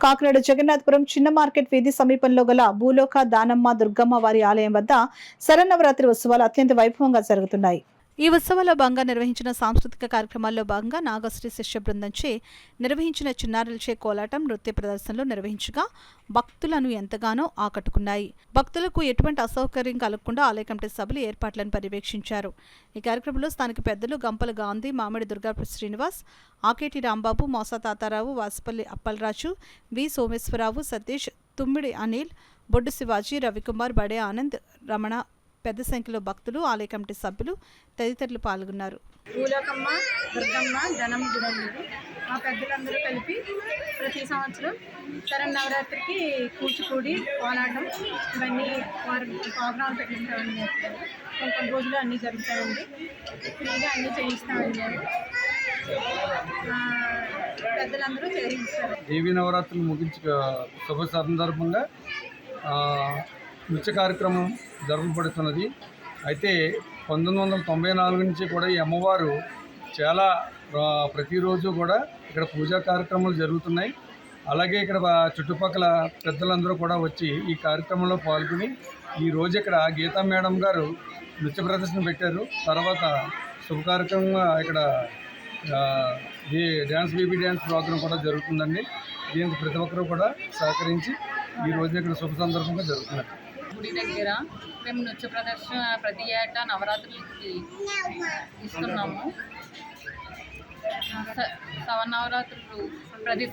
కాకినాడ జగన్నాథపురం చిన్న మార్కెట్ వీధి సమీపంలో గల భూలోక దానమ్మ దుర్గమ్మ వారి ఆలయం వద్ద శరన్నవరాత్రి ఉత్సవాలు అత్యంత వైభవంగా జరుగుతున్నాయి. ఈ ఉత్సవాల్లో భాగంగా నిర్వహించిన సాంస్కృతిక కార్యక్రమాల్లో భాగంగా నాగశ్రీ శిష్య బృందంచే నిర్వహించిన చిన్నారులచే కోలాటం నృత్య ప్రదర్శనలు నిర్వహించగా భక్తులను ఎంతగానో ఆకట్టుకున్నాయి. భక్తులకు ఎటువంటి అసౌకర్యం కలగకుండా ఆలయ కమిటీ సభ్యులు ఏర్పాట్లను పర్యవేక్షించారు. ఈ కార్యక్రమంలో స్థానిక పెద్దలు గంపల గాంధీ, మామిడి దుర్గా శ్రీనివాస్, ఆకేటి రాంబాబు, మోసా తాతారావు, వాసుపల్లి అప్పలరాజు, వి సోమేశ్వరరావు, సతీష్, తుమ్మిడి అనిల్, బొడ్డు శివాజీ, రవికుమార్, బడే ఆనంద్, రమణ, పెద్ద సంఖ్యలో భక్తులు, ఆలయ కమిటీ సభ్యులు తదితరులు పాల్గొన్నారు. భూలోకమ్మ దుర్గమ్మ జనం గుడి మా పెద్దలందరూ కలిపి ప్రతి సంవత్సరం శరన్నవరాత్రికి కూచిపూడి, కోలాటం ఇవన్నీ వారి ప్రోగ్రాం పెట్టిస్తామండి. కొన్ని రోజులు అన్నీ జరుగుతాయండి. ఫ్రీగా అన్నీ చేయిస్తామండి. పెద్దలందరూ చేయిస్తారు. దేవీ నవరాత్రులు ముగించి శుభ సందర్భంగా నృత్య కార్యక్రమం జరపబడుతున్నది. అయితే 1994 నుంచి కూడా ఈ అమ్మవారు చాలా ప్రతిరోజు కూడా ఇక్కడ పూజా కార్యక్రమాలు జరుగుతున్నాయి. అలాగే ఇక్కడ చుట్టుపక్కల పెద్దలందరూ కూడా వచ్చి ఈ కార్యక్రమంలో పాల్గొని ఈరోజు ఇక్కడ గీతా మేడం గారు నృత్య ప్రదర్శన పెట్టారు. తర్వాత శుభ కార్యక్రమంగా ఇక్కడ డ్యాన్స్ బేబీ డ్యాన్స్ ప్రోగ్రాం కూడా జరుగుతుందండి. దీనికి ప్రతి ఒక్కరూ కూడా సహకరించి ఈ రోజు ఇక్కడ శుభ సందర్భంగా జరుగుతున్నారు. గుడి దగ్గర మేము నృత్య ప్రదర్శన ప్రతి ఏటా నవరాత్రులకి ఇస్తున్నాము. శవనవరాత్రులు ప్రతి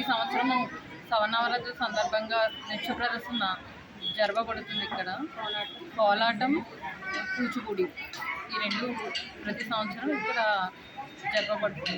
సంవత్సరము శవనవరాత్రుల సందర్భంగా నృత్య ప్రదర్శన జరపబడుతుంది. ఇక్కడ కోలాటం, కూచిపూడి ఈ రెండు ప్రతి సంవత్సరం ఇక్కడ జరపబడుతుంది.